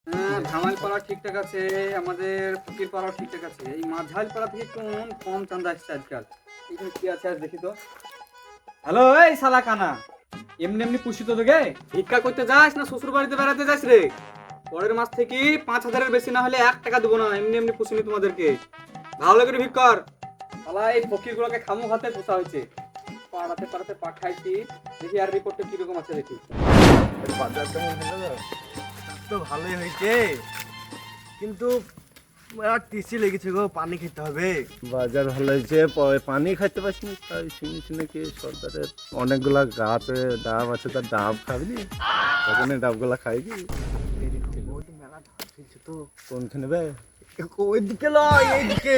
হ্যাঁ, ধামাইল পাড়া ঠিকঠাক আছে, আমাদের ফকির পাড়াও ঠিকঠাক আছে। এই মাঝাইল পাড়া থেকে একটু কম চান্দা আসছে আজকাল। এখানে কি আছে আজ দেখি তো। হ্যালো, এই শালা কানা, এমনি এমনি পুষি তো তোকে? ভিক্ষা করতে যাস না শ্বশুর বাড়িতে বেড়াতে যাস রে? পরের মাস থেকে 5,000-এর বেশি না হলে 1 টাকা দেবো না। এমনি এমনি পুষিনি তোমাদেরকে। ভালো করে ভিক্ষর। শালা এই ফকির গুলোকে খামু হাতে পোষা হয়েছে। পাড়াতে পাড়াতে পাঠাইছি, দেখি আর রিপোর্টটা কিরকম আছে দেখি। বাজার কেমন হলো? তো ভালোই হয়েছে, কিন্তু আর টিসি লেগেছে গো, পানি খেতে হবে। বাজার ভালো হয়েছে, পানি খাইতে পারছিনি। তাই শুনেছি নাকি সরকারের অনেকগুলা গাছে ডাব আছে, তার ডাব খাবি ওখানে ডাবগুলা খাইবি। মেলা ঢালছে তো, কোনখানে বে? ওইদিকে লয়, এইদিকে।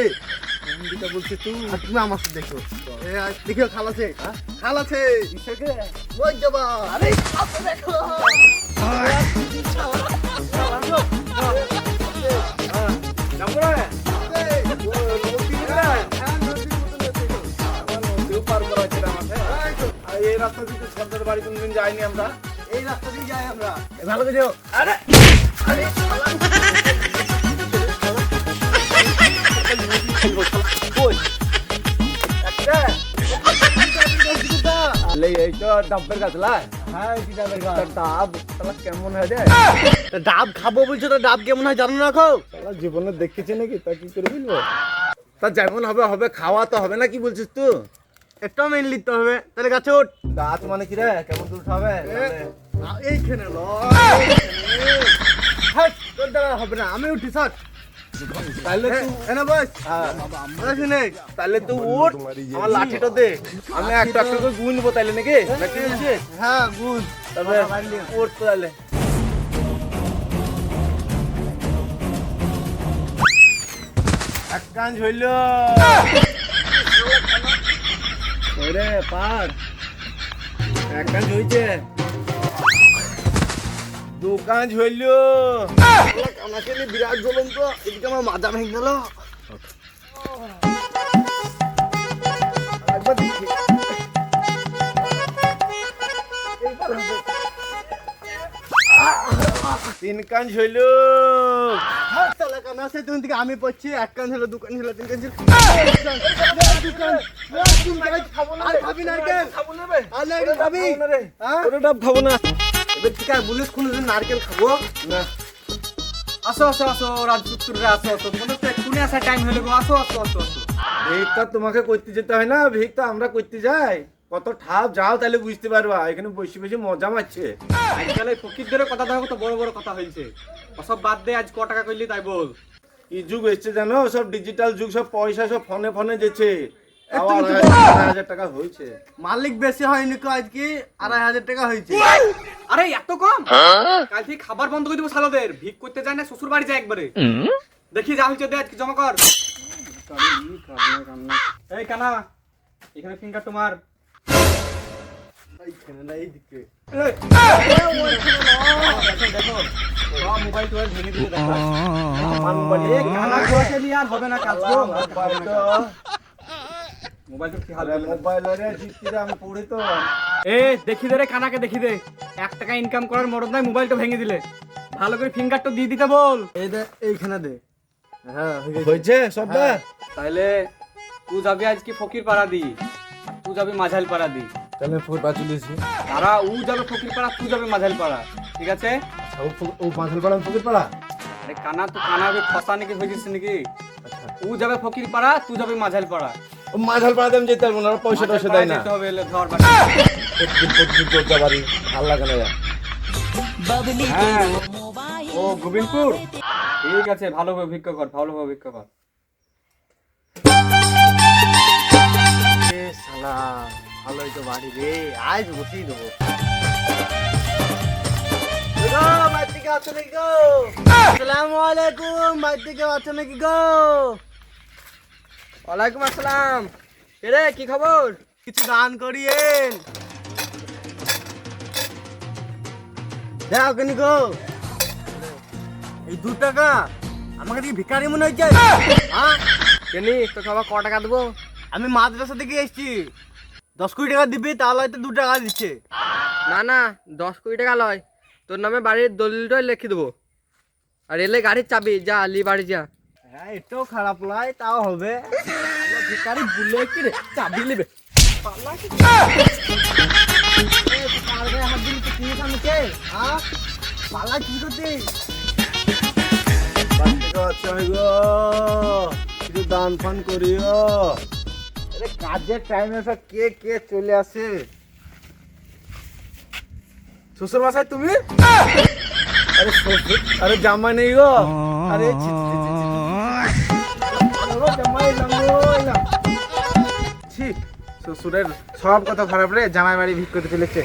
কোন দিকে বলছিস তুই? আর তুমি আমার সাথে দেখো, দেখো খাল আছে, খাল আছে। ওই যাবা, আরে খাল দেখো। এই রাস্তা দিয়ে সরকারের বাড়ি কোনদিন যাইনি আমরা। এই রাস্তা দিয়ে যাই আমরা। ভালো করে যাও। আরে এই তো ডাবের গাছ লাই। হ্যাঁ, কি ডাবের গাছ? ডাব তাহলে কেমন হয় রে? ডাব খাবো বলছো তো, ডাব কেমন হয় জানো না? খাও। তাহলে জীবনে দেখেছি নাকি, তা কি করে বলবো? তা যেমন হবে হবে, খাওয়া তো হবে না, কি বলছিস তুই? একটা মেন নিতে হবে, তাহলে গাছে ওঠ। গাছ মানে কি রে? কেমন দূর হবে? এইখানে তোর দ্বারা হবে না, আমি উঠি সর। তাহলে তুই এনে বস। তাহলে তুই উঠ, আমার লাঠিটা দে, আমি একটা একটা করে গুনবো তাইলে নাকি? নাকি বলছিস? হ্যাঁ, গুড। তবে উঠ তো তাহলে। এক কাজ হইল। ওরে পার, এক কাজ হইছে, দু কাজ হইল। আমাকে বিরাট জ্বলন্ত, এদিকে আমার মাথা ভেঙে গেল। একবার দেখি। এইবার হবে। তিন কাজ হইল। হাত তালা কানা আছে, তুমি দিকে আমি পড়ছি। এক কান ছিল, দু কান ছিল, তিন কান ছিল। আর খাবি নারকেল? আর নারকেল খাবি? হ্যাঁ? ওটা ডাব খাবো না। এবার ঠিক আছে, বলিস কোনদিন নারকেল খাবো না। আসো আসো আসো রাজপুত্ররা, আসো আসো, তোমাদের তো এক্ষুনি আসার টাইম হয়ে গেল। আসো আসো আসো আসো। ভিক্ষটা তোমাকে করতে যেতে হয় না, ভিক্ষটা আমরা করতে যাই। কত ঠাপ যাও তাহলে বুঝতে পারবা, এখানে বসে বসে মজা মারছে। আজকাল এই ফকিরদের কথা দেখো তো, বড় বড় কথা হয়েছে। ওসব বাদ দে, আজ টাকা করলি তাই বল। কি যুগ এসছে জানো? সব ডিজিটাল যুগ, সব পয়সা সব ফোনে ফোনে যেছে। তাও তুমি তো 2,500 টাকা হয়েছে। মালিক বেশি হয়নি কো, আজকে 2,500 টাকা হয়েছে। আরে এত কম? কাল থেকে খাবার বন্ধ করে দিব শালাদের। ভিক করতে যায় না, শ্বশুর বাড়ি যায় একবারে। দেখি যা হয়েছে দে, আজকে জমা কর। এই কানা, এখানে ফিঙ্গার তোমার। এইখানে না, এইদিকে। এই, দেখো সব মোবাইল টোবাইল ভেঙে দিলে দেখো। আমার মোবাইলে এই কানা কোয়াকে নিয়ে আর হবে না কাজ গো। মোবাইল তো কি হাল হলো? মোবাইলের জিততে আমি পড়ি তো। এ দেখি দে রে, কানাকে দেখি দে। 1 টাকা ইনকাম করার মরদ নাই, মোবাইলটা ভেঙে দিলে। ভালো করে ফিঙ্গারটা দিয়ে দিতে বল। এই দে, এইখানে দে। হ্যাঁ, হয়ে গেছে। হয়েছে সবটা? তাহলে তুই যাবি আজকে ফকির পাড়া দি, তুই যাবি মাঝাইল পাড়া দি। তাহলে ফোর বাজুলিছি। তারা ও যাবে ফকির পাড়া, তুই যাবে মাঝাইল পাড়া, ঠিক আছে? ও পাঁচল পাড়া ফকির পাড়া। আরে কানা, তো কানা হবে ফসা নাকি হয়ে গেছিস নাকি? ও যাবে ফকির পাড়া, তুই যাবে মাঝাইল পাড়া। ও মাঝাল পাড়াতে আমি যেতে পারবো না, ওরা পয়সা টয়সা দেয় না। যেতে হবে, এলে ধর বাড়ি। প্রতিদিন চলতে পারি, ভালো লাগে না। হ্যাঁ, ও গোবিন্দপুর, ঠিক আছে, ভালোভাবে ভিক্ষা কর, ভালোভাবে ভিক্ষা কর। এ শালা, ভালোই তো বাড়ি রে, আজ বসেই দেবো। বাড়ি থেকে আছো নাকি গো? আসসালামু আলাইকুম, বাড়ি থেকে আছো নাকি গো? ওয়ালাইকুম আসসালাম। রে কি খবর? কিছু দান করিয়েন। দেখো কেন গো, এই 2 টাকা আমাকে দিয়ে ভিখারি মনে হচ্ছে। হ্যাঁ, কেনি তোকে আবার টাকা দেবো? আমি মাদ্রাসা থেকে এসেছি। 10-20 টাকা দিবি, তাহলে হয়তো 2 টাকা দিচ্ছে। না না, 10 কোটি টাকা লয়, তোর নামে বাড়ির দলিলটাই লিখে দেবো। আর এলে গাড়ির চাবি, যা লি বাড়ি যা। হ্যাঁ এটাও খারাপ নয়, তাও হবে। ভিখারি বুলে কি রে, চাবি নেবে পালা কি? এ, তুই কার গায়ে হাত দিলি? তুই কি কামকে? হ্যাঁ পালা কি করতে? বাচ্চাকে বাচ্চা হই গো, কিছু দান ফান করিও। আরে কাজের টাইমে সব কে কে চলে আসে। শ্বশুর মশাই তুমি? আরে শ্বশুর, আরে জামাই নেই গো। আরে ছি, ছি, ছি, ছি, ছি। আরে জামাই এলাম গো, এলাম। ছি, শ্বশুরের সব কথা খারাপ রে, জামাই বাড়ি ভিক করতে চলেছে।